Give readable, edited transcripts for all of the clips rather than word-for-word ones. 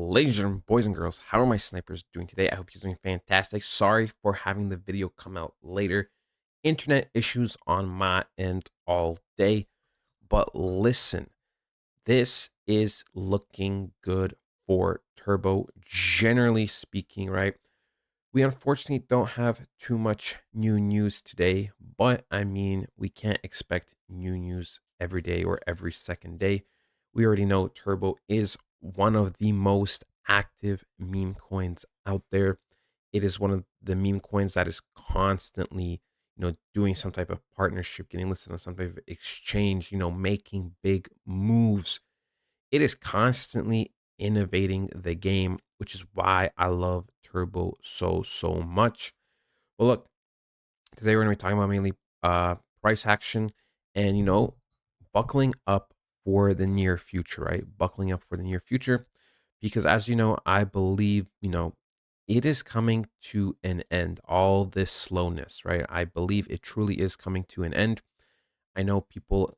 Ladies and gentlemen, boys and girls, how are my snipers doing today? I hope you're doing fantastic. Sorry for having the video come out later. Internet issues on my end all day. But listen, this is looking good for Turbo, generally speaking, right? We unfortunately don't have too much new news today, but I mean, we can't expect new news every day or every second day. We already know Turbo is one of the most active meme coins out there. It is one of the meme coins that is constantly, doing some type of partnership, getting listed on some type of exchange, making big moves. It is constantly innovating the game, which is why I love Turbo so much. Well, look, today we're going to be talking about mainly price action and buckling up for the near future, right? Buckling up for the near future because as you know, I believe, it is coming to an end. All this slowness, right? I believe it truly is coming to an end. I know people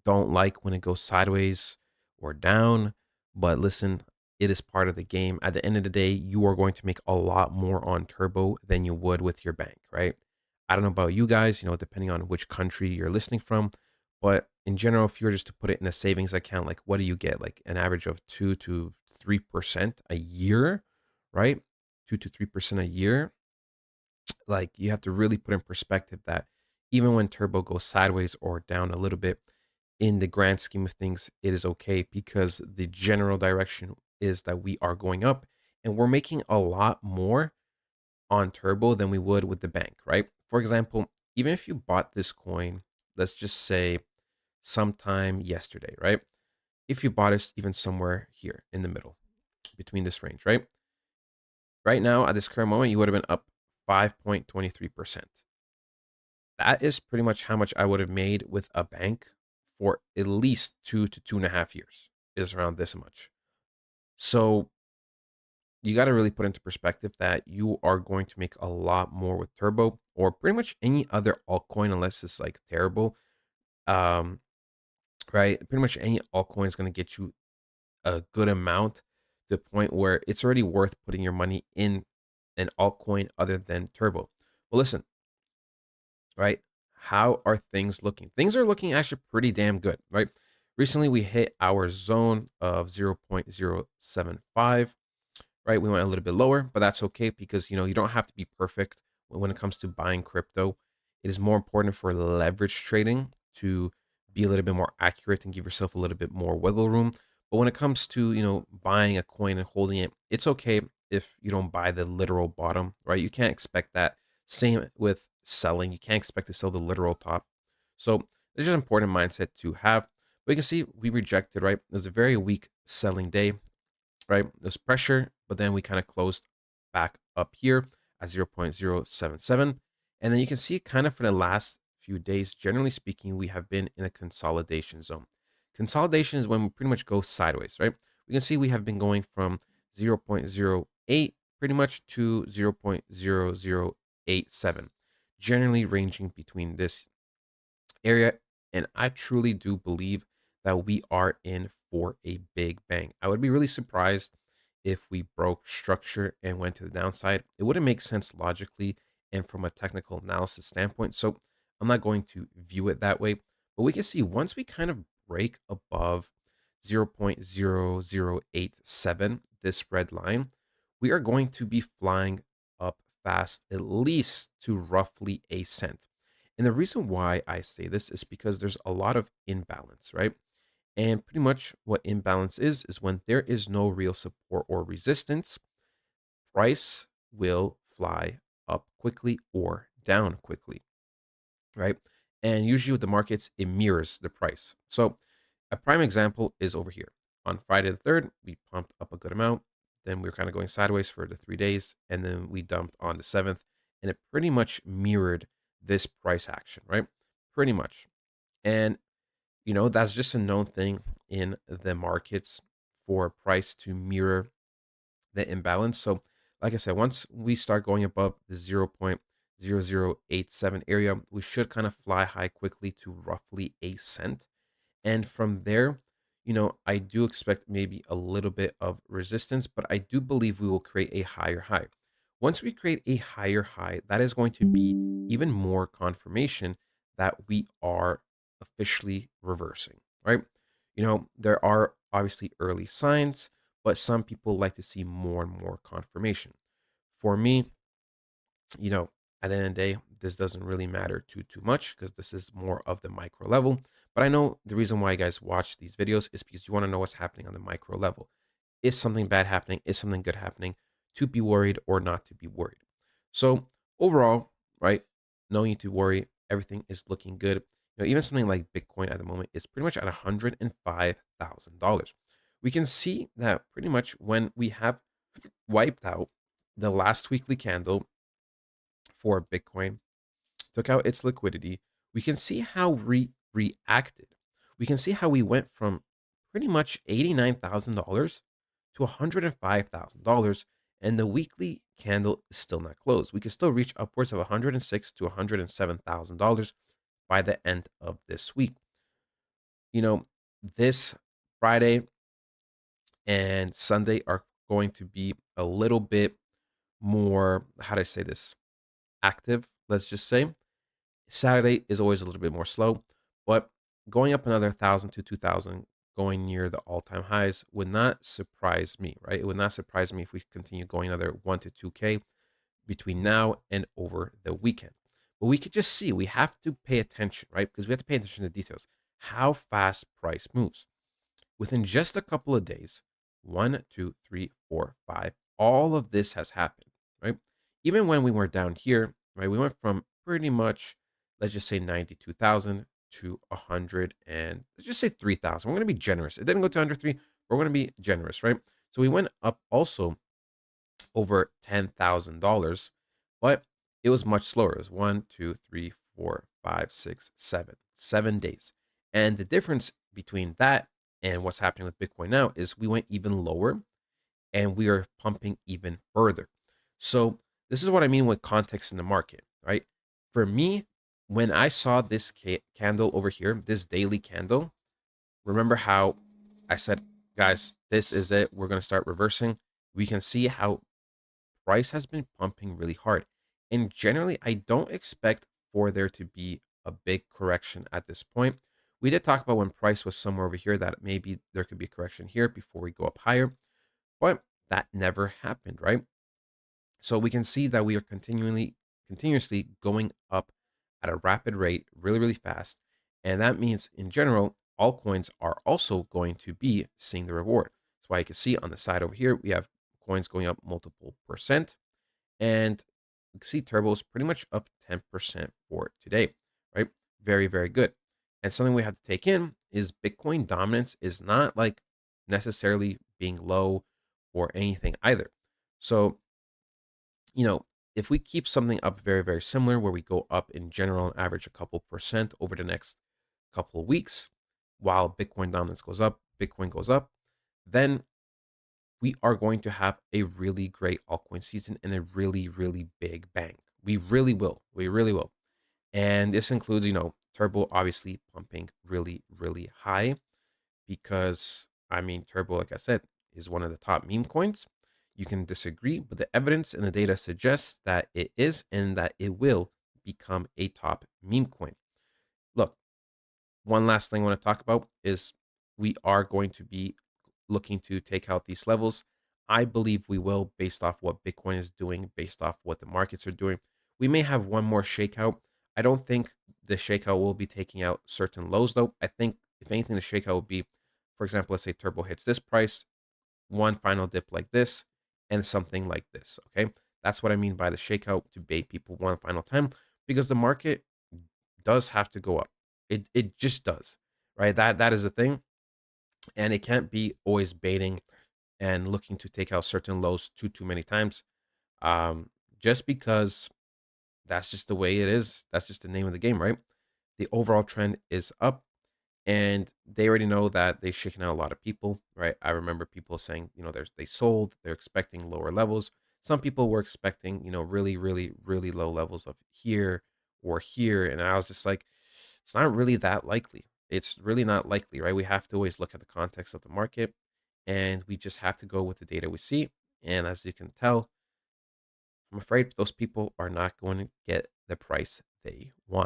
don't like when it goes sideways or down, but listen, it is part of the game. At the end of the day, you are going to make a lot more on Turbo than you would with your bank, right? I don't know about you guys, depending on which country you're listening from, but in general, if you were just to put it in a savings account, like what do you get? Like an average of 2 to 3% a year, right? 2 to 3% a year. Like you have to really put in perspective that even when Turbo goes sideways or down a little bit, in the grand scheme of things, it is okay because the general direction is that we are going up and we're making a lot more on Turbo than we would with the bank, right? For example, even if you bought this coin, let's just say sometime yesterday, right? If you bought it even somewhere here in the middle between this range, right? Right now, at this current moment, you would have been up 5.23%. That is pretty much how much I would have made with a bank for at least 2 to 2.5 years, is around this much. So you got to really put into perspective that you are going to make a lot more with Turbo or pretty much any other altcoin, unless it's like terrible. Um, right? Pretty much any altcoin is going to get you a good amount to the point where it's already worth putting your money in an altcoin other than Turbo. Well, listen, right? How are things looking? Things are looking actually pretty damn good, right? Recently, we hit our zone of 0.075, right? We went a little bit lower, but that's okay because you don't have to be perfect when it comes to buying crypto. It is more important for leverage trading to be a little bit more accurate and give yourself a little bit more wiggle room. But when it comes to, buying a coin and holding it, it's okay if you don't buy the literal bottom, right? You can't expect that. Same with selling. You can't expect to sell the literal top. So it's just an important mindset to have. But you can see we rejected, right? It was a very weak selling day, right? There's pressure, but then we kind of closed back up here at 0.077. And then you can see kind of for the last few days, generally speaking, we have been in a consolidation zone. Consolidation is when we pretty much go sideways, right? We can see we have been going from 0.08 pretty much to 0.0087, generally ranging between this area. And I truly do believe that we are in for a big bang. I would be really surprised if we broke structure and went to the downside. It wouldn't make sense logically and from a technical analysis standpoint. So I'm not going to view it that way. But we can see once we kind of break above 0.0087, this red line, we are going to be flying up fast, at least to roughly a cent. And the reason why I say this is because there's a lot of imbalance, right? And pretty much what imbalance is when there is no real support or resistance, price will fly up quickly or down quickly, right? And usually with the markets, it mirrors the price. So a prime example is over here. On Friday the 3rd, we pumped up a good amount. Then we were kind of going sideways for the 3 days. And then we dumped on the 7th. And it pretty much mirrored this price action, right? Pretty much. And, that's just a known thing in the markets for price to mirror the imbalance. So, like I said, once we start going above the 0.0087 area, we should kind of fly high quickly to roughly a cent. And from there, I do expect maybe a little bit of resistance, but I do believe we will create a higher high. Once we create a higher high, that is going to be even more confirmation that we are officially reversing, right? There are obviously early signs, but some people like to see more and more confirmation. For me, you know, at the end of the day, this doesn't really matter too much because this is more of the micro level. But I know the reason why you guys watch these videos is because you want to know what's happening on the micro level. Is something bad happening? Is something good happening? To be worried or not to be worried. So overall, right? No need to worry. Everything is looking good. Even something like Bitcoin at the moment is pretty much at $105,000. We can see that pretty much when we have wiped out the last weekly candle for Bitcoin, took out its liquidity, we can see how we reacted. We can see how we went from pretty much $89,000 to $105,000, and the weekly candle is still not closed. We can still reach upwards of $106 to $107,000 by the end of this week. This Friday and Sunday are going to be a little bit more, how do I say this, active, let's just say. Saturday is always a little bit more slow, but going up another 1,000 to 2,000, going near the all-time highs would not surprise me, right? It would not surprise me if we continue going another 1 to 2K between now and over the weekend. But we could just see, we have to pay attention, right? Because we have to pay attention to details, how fast price moves. Within just a couple of days, one, two, three, four, five, all of this has happened, right? Even when we were down here, right, we went from pretty much, let's just say 92,000 to 100 and let's just say 3,000. We're going to be generous. It didn't go to under three. We're going to be generous, right? So we went up also over $10,000, but it was much slower. It was 1, 2, 3, 4, 5, 6, 7 and the difference between that and what's happening with Bitcoin now is we went even lower and we are pumping even further. So this is what I mean with context in the market, right? For me, when I saw this candle over here, this daily candle, remember how I said, guys, this is it. We're going to start reversing. We can see how price has been pumping really hard. And generally, I don't expect for there to be a big correction at this point. We did talk about when price was somewhere over here that maybe there could be a correction here before we go up higher, but that never happened, right? So we can see that we are continuously going up at a rapid rate, really, really fast. And that means in general, altcoins are also going to be seeing the reward. That's why you can see on the side over here, we have coins going up multiple percent. And you can see Turbo is pretty much up 10% for today, right? Very, very good. And something we have to take in is Bitcoin dominance is not like necessarily being low or anything either. So you know, if we keep something up very, very similar, where we go up in general on average a couple percent over the next couple of weeks, while Bitcoin dominance goes up, Bitcoin goes up, then we are going to have a really great altcoin season and a really, really big bang. We really will. We really will. And this includes, Turbo obviously pumping really, really high because I mean, Turbo, like I said, is one of the top meme coins. You can disagree, but the evidence and the data suggests that it is and that it will become a top meme coin. Look, one last thing I want to talk about is we are going to be looking to take out these levels. I believe we will, based off what Bitcoin is doing, based off what the markets are doing. We may have one more shakeout. I don't think the shakeout will be taking out certain lows, though. I think, if anything, the shakeout will be, for example, let's say Turbo hits this price, one final dip like this, and something like this. Okay. That's what I mean by the shakeout to bait people one final time because the market does have to go up. It just does. Right. That is the thing. And it can't be always baiting and looking to take out certain lows too many times. Just because that's just the way it is. That's just the name of the game, right? The overall trend is up, and they already know that they've shaken out a lot of people, right? I remember people saying, they sold, they're expecting lower levels. Some people were expecting, really, really, really low levels of here or here, and I was just like, it's not really that likely. It's really not likely, right? We have to always look at the context of the market, and we just have to go with the data we see. And as you can tell, I'm afraid those people are not going to get the price they want.